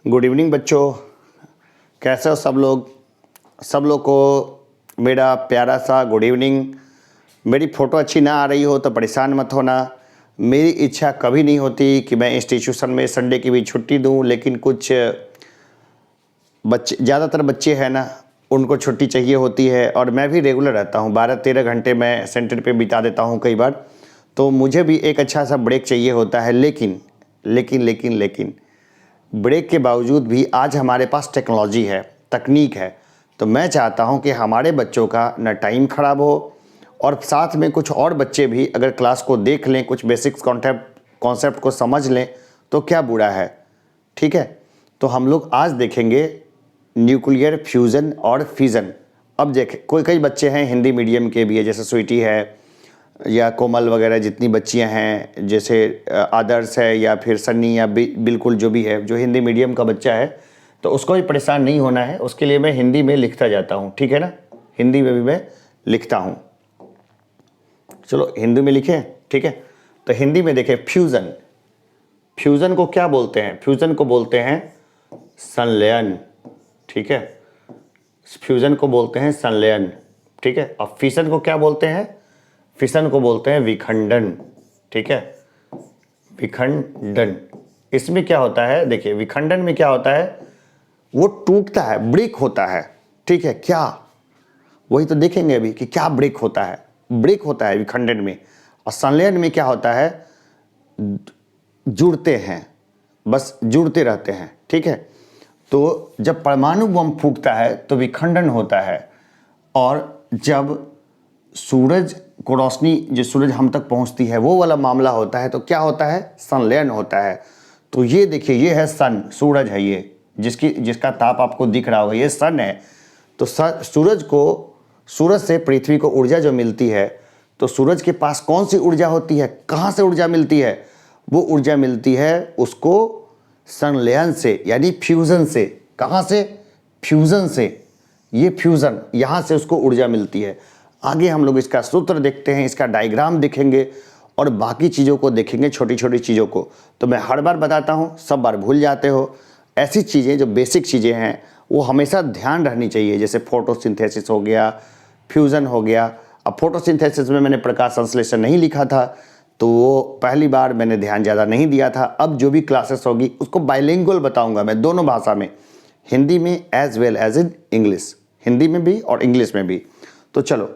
Good evening बच्चों, कैसे हो सब लोग को मेरा प्यारा सा गुड इवनिंग। मेरी फ़ोटो अच्छी ना आ रही हो तो परेशान मत होना। मेरी इच्छा कभी नहीं होती कि मैं इंस्टीट्यूशन में संडे की भी छुट्टी दूं, लेकिन कुछ बच्चे, ज़्यादातर बच्चे हैं ना, उनको छुट्टी चाहिए होती है और मैं भी रेगुलर रहता हूं। 12-13 घंटे मैं सेंटर पे बिता देता हूं कई बार, तो मुझे भी एक अच्छा सा ब्रेक चाहिए होता है। लेकिन लेकिन लेकिन लेकिन ब्रेक के बावजूद भी आज हमारे पास टेक्नोलॉजी है, तकनीक है, तो मैं चाहता हूं कि हमारे बच्चों का न टाइम ख़राब हो और साथ में कुछ और बच्चे भी अगर क्लास को देख लें, कुछ बेसिक्स कॉन्सेप्ट को समझ लें तो क्या बुरा है। ठीक है, तो हम लोग आज देखेंगे न्यूक्लियर फ्यूज़न और फिज़न। अब देखें, कई बच्चे हैं हिंदी मीडियम के भी है, जैसे स्वीटी है या कोमल वगैरह, जितनी बच्चियां हैं, जैसे आदर्श है या फिर सन्नी या बिल्कुल जो भी है, जो हिंदी मीडियम का बच्चा है, तो उसको भी परेशान नहीं होना है। उसके लिए मैं हिंदी में लिखता जाता हूँ, ठीक है ना, हिंदी में भी मैं लिखता हूँ। चलो हिंदी में लिखें, ठीक है। तो हिंदी में देखें, फ्यूज़न। फ्यूज़न को क्या बोलते हैं? फ्यूज़न को बोलते हैं संलयन, ठीक है। फ्यूज़न को बोलते हैं संलयन, ठीक है। अब फिशन को क्या बोलते हैं? फिशन को बोलते हैं विखंडन, ठीक है, विखंडन। इसमें क्या होता है, देखिए विखंडन में क्या होता है, वो टूटता है, ब्रेक होता है, ठीक है। क्या, वही तो देखेंगे अभी कि क्या ब्रेक होता है। ब्रेक होता है विखंडन में। और संलयन में क्या होता है, जुड़ते हैं, बस जुड़ते रहते हैं, ठीक है। तो जब परमाणु बम फूटता है तो विखंडन होता है, और जब सूरज को रोशनी, जो सूरज हम तक पहुंचती है, वो वाला मामला होता है, तो क्या होता है, संलयन होता है। तो ये देखिए, ये है सन, सूरज है ये, जिसका ताप आपको दिख रहा होगा, ये सन है। तो सूरज से पृथ्वी को ऊर्जा जो मिलती है, तो सूरज के पास कौन सी ऊर्जा होती है, कहाँ से ऊर्जा मिलती है? वो ऊर्जा मिलती है उसको संलयन से, यानी फ्यूज़न से। कहाँ से? फ्यूज़न से। ये फ्यूज़न, यहाँ से उसको ऊर्जा मिलती है। आगे हम लोग इसका सूत्र देखते हैं, इसका डायग्राम देखेंगे और बाकी चीज़ों को देखेंगे, छोटी छोटी चीज़ों को। तो मैं हर बार बताता हूँ, सब बार भूल जाते हो। ऐसी चीज़ें जो बेसिक चीज़ें हैं वो हमेशा ध्यान रखनी चाहिए, जैसे फोटोसिंथेसिस हो गया, फ्यूज़न हो गया। अब फोटोसिंथेसिस में मैंने प्रकाश संश्लेषण नहीं लिखा था, तो वो पहली बार मैंने ध्यान ज़्यादा नहीं दिया था। अब जो भी क्लासेस होगी उसको बाइलिंगुअल बताऊँगा मैं, दोनों भाषा में, हिंदी में as well as in English, Hindi में भी और इंग्लिश में भी। तो चलो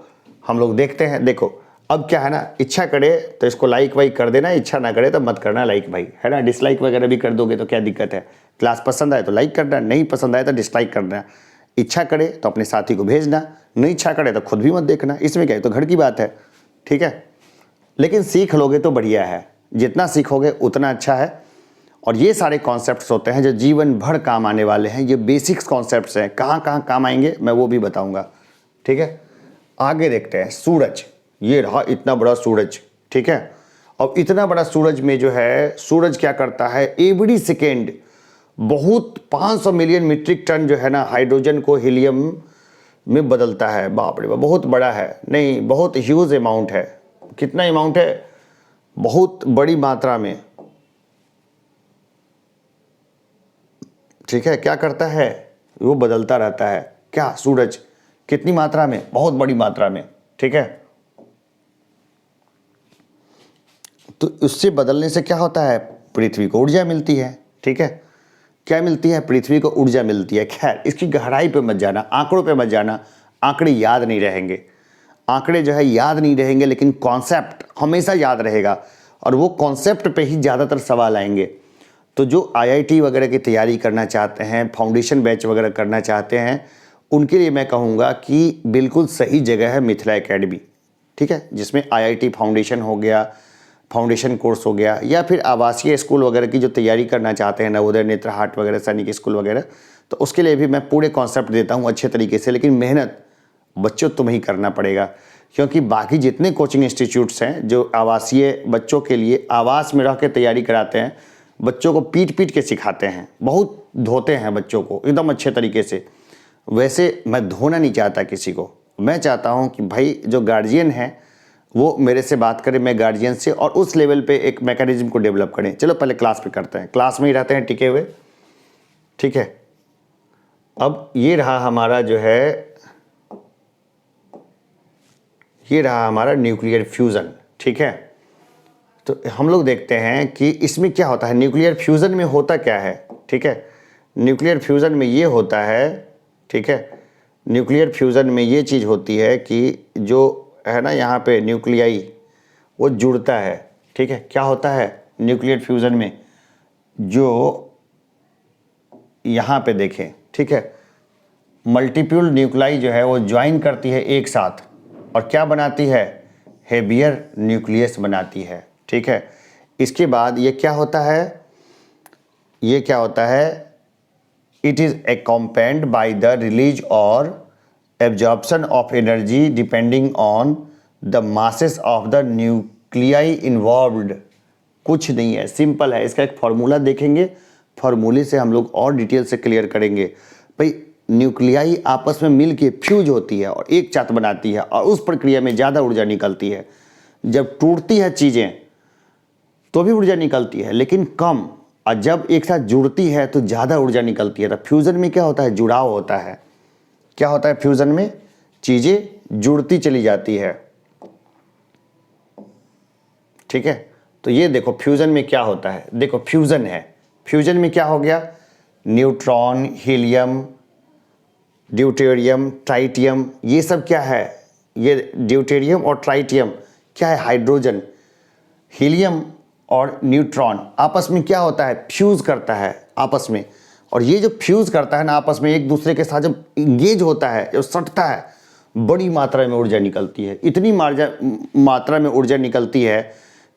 हम लोग देखते हैं। देखो अब क्या है ना, इच्छा करे तो इसको लाइक वाइक कर देना, इच्छा ना करे तो मत करना लाइक भाई, है ना। डिसलाइक वगैरह भी कर दोगे तो क्या दिक्कत है। क्लास पसंद आए तो लाइक करना, नहीं पसंद आए तो डिसलाइक करना। इच्छा करे तो अपने साथी को भेजना, नहीं इच्छा करे तो खुद भी मत देखना, इसमें क्या है, तो घर की बात है, ठीक है। लेकिन सीख लोगे तो बढ़िया है, जितना सीखोगे उतना अच्छा है। और ये सारे कॉन्सेप्ट्स होते हैं जो जीवन भर काम आने वाले हैं। ये बेसिक्स कॉन्सेप्ट्स हैं, कहाँ कहाँ काम आएंगे मैं वो भी बताऊंगा, ठीक है। आगे देखते हैं, सूरज। ये रहा इतना बड़ा सूरज, ठीक है। अब इतना बड़ा सूरज में जो है, सूरज क्या करता है, एवरी सेकेंड बहुत 500 मिलियन मीट्रिक टन जो है ना, हाइड्रोजन को हीलियम में बदलता है। बाप रे बाप, बहुत बड़ा है, नहीं बहुत ह्यूज अमाउंट है। कितना अमाउंट है? बहुत बड़ी मात्रा में, ठीक है। क्या करता है, वो बदलता रहता है। क्या? सूरज। कितनी मात्रा में? बहुत बड़ी मात्रा में, ठीक है। तो उससे बदलने से क्या होता है, पृथ्वी को ऊर्जा मिलती है, ठीक है। क्या मिलती है? पृथ्वी को ऊर्जा मिलती है। खैर इसकी गहराई पे मत जाना, आंकड़ों पे मत जाना, आंकड़े याद नहीं रहेंगे। आंकड़े जो है याद नहीं रहेंगे, लेकिन कॉन्सेप्ट हमेशा याद रहेगा, और वो कॉन्सेप्ट पे ही ज़्यादातर सवाल आएंगे। तो जो आईआईटी वगैरह की तैयारी करना चाहते हैं, फाउंडेशन बैच वगैरह करना चाहते हैं, उनके लिए मैं कहूँगा कि बिल्कुल सही जगह है मिथिला एकेडमी, ठीक है। जिसमें आईआईटी फाउंडेशन हो गया, फाउंडेशन कोर्स हो गया, या फिर आवासीय स्कूल वगैरह की जो तैयारी करना चाहते हैं, नवोदय, नेत्रहाट वगैरह, सैनिक स्कूल वगैरह, तो उसके लिए भी मैं पूरे कॉन्सेप्ट देता हूँ अच्छे तरीके से। लेकिन मेहनत बच्चों तुम्हें ही करना पड़ेगा, क्योंकि बाकी जितने कोचिंग इंस्टीट्यूट्स हैं जो आवासीय बच्चों के लिए आवास में रह के तैयारी कराते हैं, बच्चों को पीट पीट के सिखाते हैं, बहुत धोते हैं बच्चों को एकदम अच्छे तरीके से। वैसे मैं धोना नहीं चाहता किसी को। मैं चाहता हूँ कि भाई जो गार्जियन है वो मेरे से बात करें, मैं गार्जियन से, और उस लेवल पे एक मैकेनिज्म को डेवलप करें। चलो पहले क्लास पे करते हैं, क्लास में ही रहते हैं टिके हुए, ठीक है। अब ये रहा हमारा जो है, ये रहा हमारा न्यूक्लियर फ्यूज़न, ठीक है। तो हम लोग देखते हैं कि इसमें क्या होता है, न्यूक्लियर फ्यूज़न में होता क्या है, ठीक है। न्यूक्लियर फ्यूज़न में ये होता है, ठीक है, न्यूक्लियर फ्यूज़न में ये चीज़ होती है कि जो है ना यहाँ पे न्यूक्लियाई वो जुड़ता है, ठीक है। क्या होता है न्यूक्लियर फ्यूज़न में, जो यहाँ पे देखें, ठीक है, मल्टीपल न्यूक्लाई जो है वो ज्वाइन करती है एक साथ और क्या बनाती है, हेवियर न्यूक्लियस बनाती है, ठीक है। इसके बाद ये क्या होता है, ये क्या होता है, it is accompanied by the release और absorption of energy depending on the masses of the nuclei involved. कुछ नहीं है, सिंपल है। इसका एक फार्मूला देखेंगे, फार्मूले से हम लोग और डिटेल से क्लियर करेंगे। भाई न्यूक्लियाई आपस में मिल के फ्यूज होती है और एक साथ बनाती है और उस प्रक्रिया में ज़्यादा ऊर्जा निकलती है। जब टूटती है चीज़ें तो भी ऊर्जा निकलती है लेकिन कम, और जब एक साथ जुड़ती है तो ज़्यादा ऊर्जा निकलती है। तो फ्यूज़न में क्या होता है, जुड़ाव होता है। क्या होता है फ्यूज़न में, चीज़ें जुड़ती चली जाती है, ठीक है। तो ये देखो फ्यूज़न में क्या होता है, देखो फ्यूज़न है, फ्यूज़न में क्या हो गया, न्यूट्रॉन, हीलियम, ड्यूटेरियम, ट्राइटियम, ये सब क्या है, ये ड्यूटेरियम और ट्राइटियम क्या है, हाइड्रोजन। हीलियम और न्यूट्रॉन आपस में क्या होता है, फ्यूज़ करता है आपस में। और ये जो फ्यूज़ करता है ना आपस में, एक दूसरे के साथ जब इंगेज होता है, जब सटता है, बड़ी मात्रा में ऊर्जा निकलती है। इतनी मात्रा में ऊर्जा निकलती है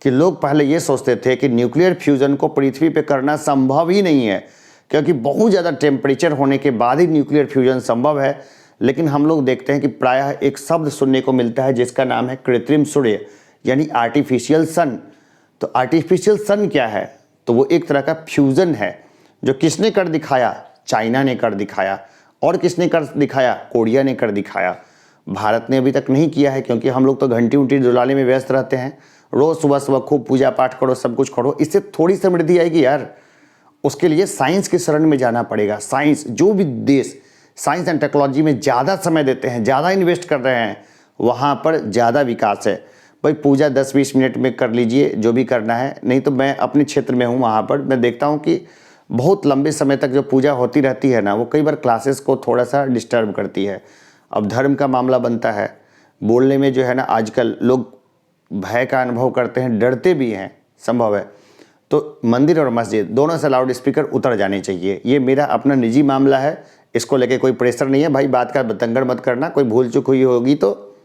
कि लोग पहले ये सोचते थे कि न्यूक्लियर फ्यूज़न को पृथ्वी पे करना संभव ही नहीं है, क्योंकि बहुत ज़्यादा टेम्परेचर होने के बाद ही न्यूक्लियर फ्यूज़न संभव है। लेकिन हम लोग देखते हैं कि प्रायः एक शब्द सुनने को मिलता है जिसका नाम है कृत्रिम सूर्य, यानी आर्टिफिशियल सन। तो आर्टिफिशियल सन क्या है, तो वो एक तरह का फ्यूज़न है जो किसने कर दिखाया, चाइना ने कर दिखाया। और किसने कर दिखाया, कोरिया ने कर दिखाया। भारत ने अभी तक नहीं किया है, क्योंकि हम लोग तो घंटी उंटी डुलाने में व्यस्त रहते हैं। रोज़ सुबह सुबह खूब पूजा पाठ करो, सब कुछ करो, इससे थोड़ी समृद्धि आएगी यार। उसके लिए साइंस की शरण में जाना पड़ेगा। साइंस, जो भी देश साइंस एंड टेक्नोलॉजी में ज़्यादा समय देते हैं, ज़्यादा इन्वेस्ट कर रहे हैं, वहाँ पर ज़्यादा विकास है। भाई पूजा 10-20 मिनट में कर लीजिए जो भी करना है, नहीं तो मैं अपने क्षेत्र में हूँ, वहाँ पर मैं देखता हूँ कि बहुत लंबे समय तक जो पूजा होती रहती है ना, वो कई बार क्लासेस को थोड़ा सा डिस्टर्ब करती है। अब धर्म का मामला बनता है, बोलने में जो है ना आजकल लोग भय का अनुभव करते हैं, डरते भी हैं, संभव है। तो मंदिर और मस्जिद दोनों से लाउड स्पीकर उतर जाने चाहिए। ये मेरा अपना निजी मामला है, इसको लेके कोई प्रेशर नहीं है भाई, बात का बतंगड़ मत करना। कोई भूल चूक हुई होगी तो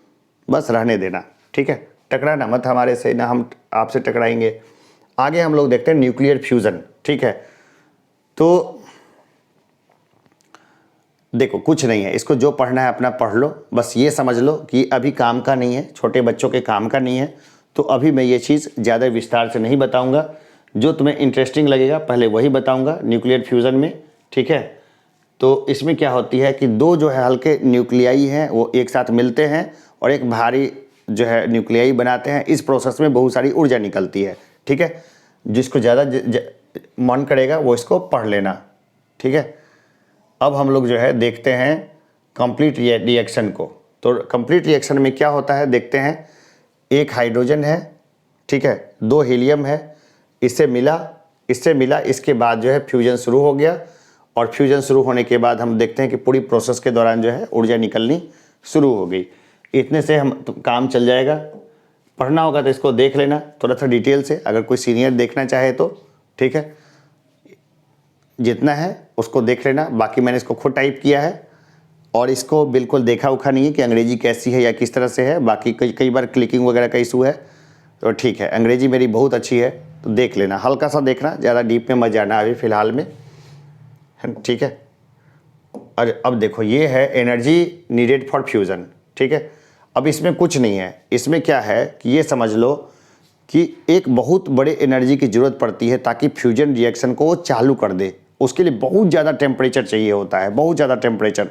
बस रहने देना, ठीक है। टकराना मत हमारे से, ना हम आपसे टकराएंगे। आगे हम लोग देखते हैं न्यूक्लियर फ्यूज़न, ठीक है। तो देखो कुछ नहीं है, इसको जो पढ़ना है अपना पढ़ लो, बस ये समझ लो कि अभी काम का नहीं है, छोटे बच्चों के काम का नहीं है। तो अभी मैं ये चीज़ ज़्यादा विस्तार से नहीं बताऊंगा, जो तुम्हें इंटरेस्टिंग लगेगा पहले वही बताऊंगा न्यूक्लियर फ्यूज़न में, ठीक है। तो इसमें क्या होती है कि दो जो है हल्के न्यूक्लियाई हैं वो एक साथ मिलते हैं और एक भारी जो है न्यूक्लियाई बनाते हैं। इस प्रोसेस में बहुत सारी ऊर्जा निकलती है, ठीक है। जिसको ज़्यादा मन करेगा वो इसको पढ़ लेना, ठीक है। अब हम लोग जो है देखते हैं कंप्लीट रिएक्शन को। तो कंप्लीट रिएक्शन में क्या होता है देखते हैं। एक हाइड्रोजन है, ठीक है, दो हीलियम है, इससे मिला, इसके बाद जो है फ्यूजन शुरू हो गया। और फ्यूजन शुरू होने के बाद हम देखते हैं कि पूरी प्रोसेस के दौरान जो है ऊर्जा निकलनी शुरू हो गई। इतने से हम तो काम चल जाएगा। पढ़ना होगा तो इसको देख लेना थोड़ा सा डिटेल से, अगर कोई सीनियर देखना चाहे तो, ठीक है। जितना है उसको देख लेना, बाकी मैंने इसको खुद टाइप किया है और इसको बिल्कुल देखा उखा नहीं है कि अंग्रेजी कैसी है या किस तरह से है। बाकी कई बार क्लिकिंग वगैरह का इशू है, तो ठीक है, अंग्रेजी मेरी बहुत अच्छी है तो देख लेना, हल्का सा देखना, ज़्यादा डीप में मत जाना अभी फ़िलहाल में, ठीक है। और अब देखो ये है एनर्जी नीडेड फॉर फ्यूज़न, ठीक है। अब इसमें कुछ नहीं है, इसमें क्या है कि ये समझ लो कि एक बहुत बड़े एनर्जी की ज़रूरत पड़ती है ताकि फ्यूजन रिएक्शन को वो चालू कर दे। उसके लिए बहुत ज़्यादा टेम्परेचर चाहिए होता है, बहुत ज़्यादा टेम्परेचर।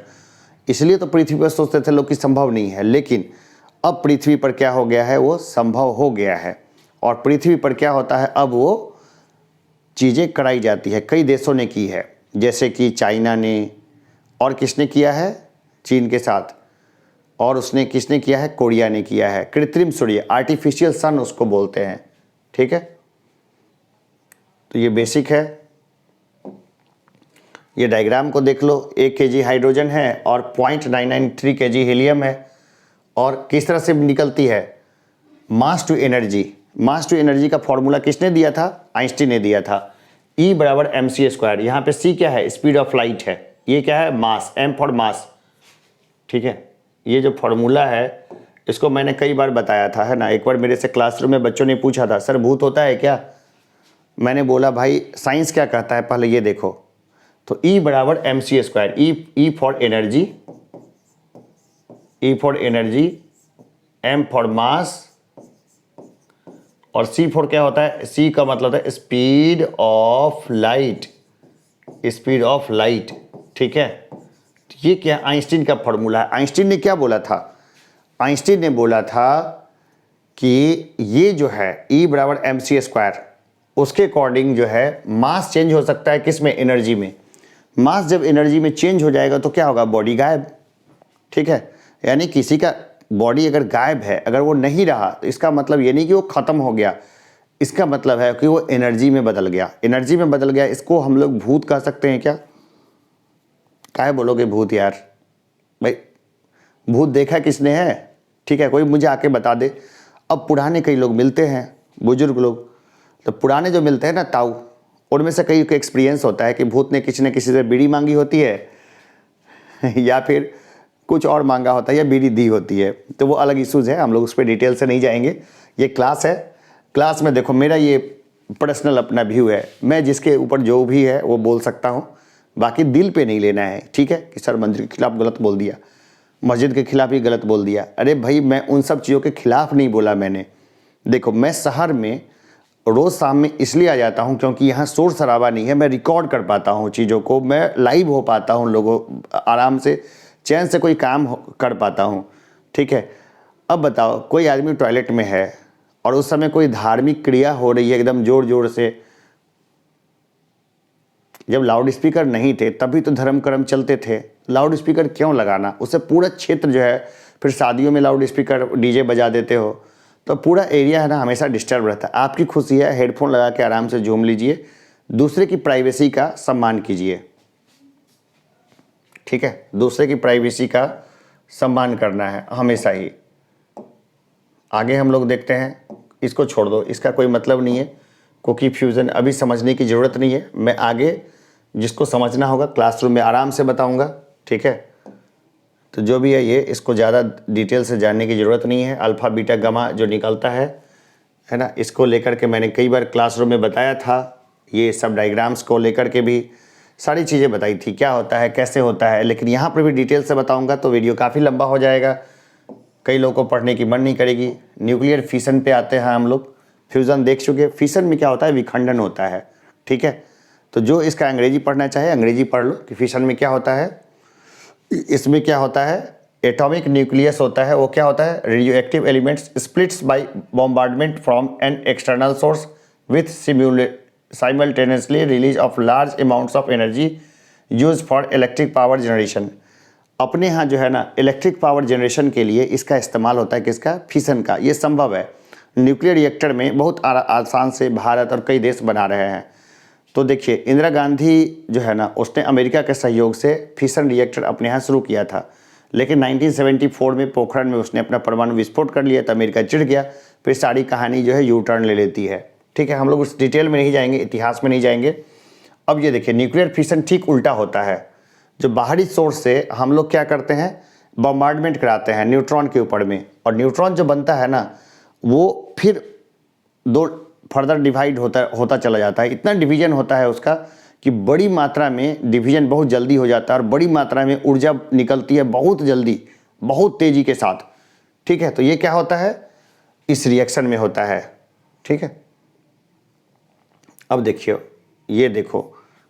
इसलिए तो पृथ्वी पर सोचते थे लोग कि संभव नहीं है, लेकिन अब पृथ्वी पर क्या हो गया है, वो संभव हो गया है। और पृथ्वी पर क्या होता है, अब वो चीज़ें कराई जाती है, कई देशों ने की है, जैसे कि चाइना ने, और किसने किया है, चीन के साथ, और उसने किसने किया है, कोरिया ने किया है। कृत्रिम सूर्य, आर्टिफिशियल सन उसको बोलते हैं, ठीक है। तो ये बेसिक है। ये डायग्राम को देख लो, 1 kg हाइड्रोजन है और 0.993 kg हीलियम है। और किस तरह से निकलती है, mass to energy. Mass to energy का फॉर्मूला किसने दिया था, आइंस्टीन ने दिया था। E बराबर mc²। यहाँ पे C क्या है, स्पीड ऑफ लाइट है। ये क्या है, मास, M फॉर मास, ठीक है। ये जो फॉर्मूला है इसको मैंने कई बार बताया था, है ना। एक बार मेरे से क्लासरूम में बच्चों ने पूछा था, सर भूत होता है क्या। मैंने बोला भाई साइंस क्या कहता है, पहले ये देखो। तो E बराबर mc²। E for energy, E for energy, M for mass, और C फॉर क्या होता है, C का मतलब है speed of light, speed of light, ठीक है। ये क्या, आइंस्टीन का फॉर्मूला है। आइंस्टीन ने क्या बोला था, आइंस्टीन ने बोला था कि ये जो है E बराबर mc², उसके अकॉर्डिंग जो है मास चेंज हो सकता है किस में, एनर्जी में। मास जब एनर्जी में चेंज हो जाएगा तो क्या होगा, बॉडी गायब, ठीक है। यानी किसी का बॉडी अगर गायब है, अगर वो नहीं रहा, तो इसका मतलब ये नहीं कि वो ख़त्म हो गया, इसका मतलब है कि वो एनर्जी में बदल गया। एनर्जी में बदल गया, इसको हम लोग भूत कह सकते हैं क्या। काहे बोलोगे भूत यार, भाई भूत देखा किसने है, ठीक है, कोई मुझे आके बता दे। अब पुराने कई लोग मिलते हैं, बुजुर्ग लोग, तो पुराने जो मिलते हैं ना ताऊ, उनमें से कई को एक्सपीरियंस होता है कि भूत ने किसी न किसी से बीड़ी मांगी होती है या फिर कुछ और मांगा होता है, या बीड़ी दी होती है। तो वो अलग इश्यूज़ है, हम लोग उस पर डिटेल से नहीं जाएंगे। ये क्लास है, क्लास में देखो मेरा ये पर्सनल अपना व्यू है, मैं जिसके ऊपर जो भी है वो बोल सकता हूँ, बाकी दिल पे नहीं लेना है, ठीक है। कि सर मंदिर के खिलाफ गलत बोल दिया, मस्जिद के खिलाफ ही गलत बोल दिया। अरे भाई मैं उन सब चीज़ों के खिलाफ नहीं बोला मैंने। देखो मैं शहर में रोज़ शाम में इसलिए आ जाता हूँ क्योंकि यहाँ शोर शराबा नहीं है, मैं रिकॉर्ड कर पाता हूँ चीज़ों को, मैं लाइव हो पाता हूँ, लोगों आराम से चैन से कोई काम कर पाता हूँ, ठीक है। अब बताओ कोई आदमी टॉयलेट में है और उस समय कोई धार्मिक क्रिया हो रही है एकदम ज़ोर ज़ोर से, जब लाउड स्पीकर नहीं थे तभी तो धर्म कर्म चलते थे, लाउड स्पीकर क्यों लगाना, उससे पूरा क्षेत्र जो है, फिर शादियों में लाउड स्पीकर डीजे बजा देते हो तो पूरा एरिया है ना हमेशा डिस्टर्ब रहता है। आपकी खुशी है, हेडफोन लगा के आराम से झूम लीजिए, दूसरे की प्राइवेसी का सम्मान कीजिए, ठीक है। दूसरे की प्राइवेसी का सम्मान करना है हमेशा ही। आगे हम लोग देखते हैं, इसको छोड़ दो, इसका कोई मतलब नहीं है, क्योंकि फ्यूज़न अभी समझने की ज़रूरत नहीं है। मैं आगे जिसको समझना होगा क्लासरूम में आराम से बताऊंगा, ठीक है। तो जो भी है ये, इसको ज़्यादा डिटेल से जानने की ज़रूरत नहीं है। अल्फ़ा बीटा गामा जो निकलता है ना, इसको लेकर के मैंने कई बार क्लासरूम में बताया था। ये सब डायग्राम्स को लेकर के भी सारी चीज़ें बताई थी, क्या होता है कैसे होता है, लेकिन यहाँ पर भी डिटेल से बताऊँगा तो वीडियो काफ़ी लंबा हो जाएगा, कई लोगों को पढ़ने की मन नहीं करेगी। न्यूक्लियर फिशन पे आते हैं हम लोग, फ्यूज़न देख चुके। फिशन में क्या होता है, विखंडन होता है, ठीक है। तो जो इसका अंग्रेजी पढ़ना चाहे अंग्रेजी पढ़ लो कि फिशन में क्या होता है। इसमें क्या होता है, एटॉमिक न्यूक्लियस होता है, वो क्या होता है, radioactive elements splits by bombardment from an external source with simultaneously release of large amounts of energy use for electric power generation. अपने यहाँ जो है ना इलेक्ट्रिक पावर जनरेशन के लिए इसका इस्तेमाल होता है, किसका, फिशन का। ये संभव है, न्यूक्लियर रिएक्टर में बहुत आसान से भारत और कई देश बना रहे हैं। तो देखिए इंदिरा गांधी जो है ना, उसने अमेरिका के सहयोग से फिशन रिएक्टर अपने यहाँ शुरू किया था, लेकिन 1974 में पोखरण में उसने अपना परमाणु विस्फोट कर लिया तो अमेरिका चिढ़ गया। फिर सारी कहानी जो है यू टर्न ले लेती है, ठीक है। हम लोग उस डिटेल में नहीं जाएंगे, इतिहास में नहीं जाएंगे। अब ये देखिए न्यूक्लियर फिशन ठीक उल्टा होता है। जो बाहरी सोर्स से हम लोग क्या करते हैं, बॉम्बार्डमेंट कराते हैं न्यूट्रॉन के ऊपर में, और न्यूट्रॉन जो बनता है ना वो फिर दो फर्दर डिवाइड होता चला जाता है। इतना डिवीजन होता है उसका कि बड़ी मात्रा में डिवीजन बहुत जल्दी हो जाता है और बड़ी मात्रा में ऊर्जा निकलती है बहुत जल्दी, बहुत तेज़ी के साथ, ठीक है। तो ये क्या होता है, इस रिएक्शन में होता है, ठीक है। अब देखिए, ये देखो,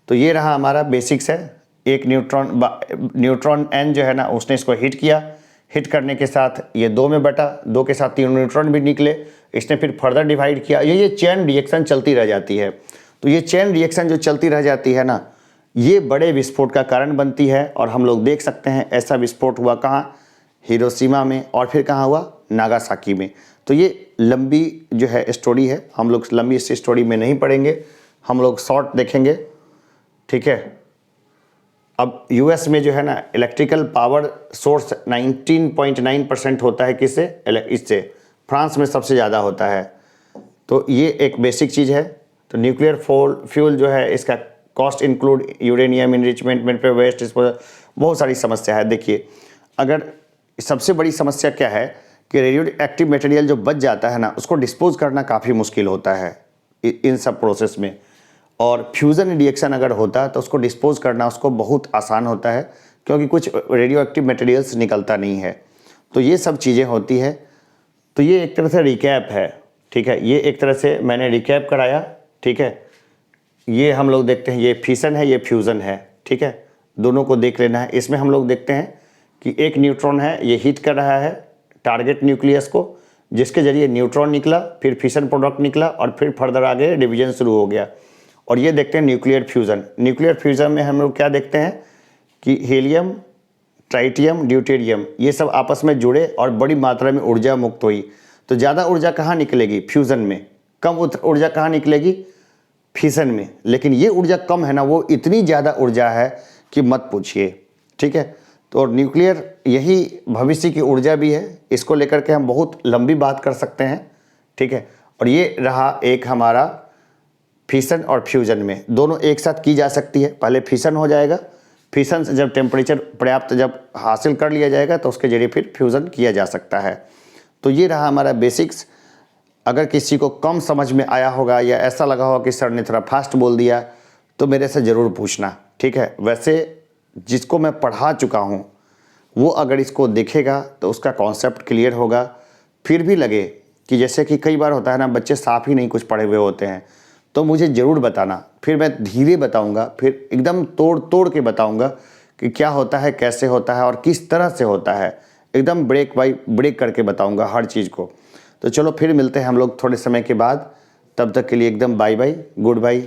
तो ये रहा हमारा बेसिक्स है। एक न्यूट्रॉन एन जो है ना, उसने इसको हिट किया, हिट करने के साथ ये 2 में बटा, 2 के साथ 3 न्यूट्रॉन भी निकले, इसने फिर फर्दर डिवाइड किया। ये चेन रिएक्शन चलती रह जाती है। तो ये चेन रिएक्शन जो चलती रह जाती है ना, ये बड़े विस्फोट का कारण बनती है। और हम लोग देख सकते हैं ऐसा विस्फोट हुआ कहाँ, हिरोशिमा में, और फिर कहाँ हुआ, नागासाकी में। तो ये लंबी जो है स्टोरी है, हम लोग लंबी इस स्टोरी में नहीं पढ़ेंगे, हम लोग शॉर्ट देखेंगे, ठीक है। अब यूएस में जो है ना इलेक्ट्रिकल पावर सोर्स 19.9% होता है किससे, इससे। फ्रांस में सबसे ज़्यादा होता है। तो ये एक बेसिक चीज़ है। तो न्यूक्लियर फ्यूल जो है इसका कॉस्ट इंक्लूड यूरेनियम इनरिचमेंट पे वेस्ट डिस्पोजल, बहुत सारी समस्या है। देखिए अगर सबसे बड़ी समस्या क्या है कि रेडियो एक्टिव मटेरियल जो बच जाता है ना उसको डिस्पोज करना काफ़ी मुश्किल होता है इन सब प्रोसेस में। और फ्यूज़न रिएक्शन अगर होता है तो उसको डिस्पोज करना उसको बहुत आसान होता है, क्योंकि कुछ रेडियो एक्टिव मटेरियल्स निकलता नहीं है। तो ये सब चीज़ें होती है। तो ये एक तरह से रिकैप है, ठीक है। ये एक तरह से मैंने रिकैप कराया, ठीक है। ये हम लोग देखते हैं, ये फिशन है, ये फ्यूज़न है, ठीक है। दोनों को देख लेना है। इसमें हम लोग देखते हैं कि एक न्यूट्रॉन है, ये हिट कर रहा है टारगेट न्यूक्लियस को, जिसके जरिए न्यूट्रॉन निकला, फिर फिशन प्रोडक्ट निकला, और फिर फर्दर आगे डिवीजन शुरू हो गया। और ये देखते हैं न्यूक्लियर फ्यूज़न। न्यूक्लियर फ्यूज़न में हम लोग क्या देखते हैं कि हीलियम, ट्राइटियम, ड्यूटेरियम ये सब आपस में जुड़े और बड़ी मात्रा में ऊर्जा मुक्त हुई। तो ज़्यादा ऊर्जा कहाँ निकलेगी, फ्यूज़न में। कम ऊर्जा कहाँ निकलेगी, फिशन में। लेकिन ये ऊर्जा कम है ना, वो इतनी ज़्यादा ऊर्जा है कि मत पूछिए, ठीक है। तो न्यूक्लियर यही भविष्य की ऊर्जा भी है, इसको लेकर के हम बहुत लंबी बात कर सकते हैं, ठीक है। और ये रहा एक हमारा फिशन और फ्यूज़न में दोनों एक साथ की जा सकती है। पहले फिशन हो जाएगा, फिशन से जब टेम्परेचर पर्याप्त जब हासिल कर लिया जाएगा तो उसके जरिए फिर फ्यूज़न किया जा सकता है। तो ये रहा हमारा बेसिक्स। अगर किसी को कम समझ में आया होगा या ऐसा लगा होगा कि सर ने थोड़ा फास्ट बोल दिया तो मेरे से ज़रूर पूछना, ठीक है। वैसे जिसको मैं पढ़ा चुका हूँ वो अगर इसको देखेगा तो उसका कॉन्सेप्ट क्लियर होगा। फिर भी लगे कि जैसे कि कई बार होता है ना, बच्चे साफ ही नहीं कुछ पढ़े हुए होते हैं, तो मुझे ज़रूर बताना, फिर मैं धीरे बताऊंगा, फिर एकदम तोड़ तोड़ के बताऊंगा कि क्या होता है, कैसे होता है और किस तरह से होता है। एकदम ब्रेक बाय ब्रेक करके बताऊंगा हर चीज़ को। तो चलो फिर मिलते हैं हम लोग थोड़े समय के बाद। तब तक के लिए एकदम बाय बाय, गुड बाय।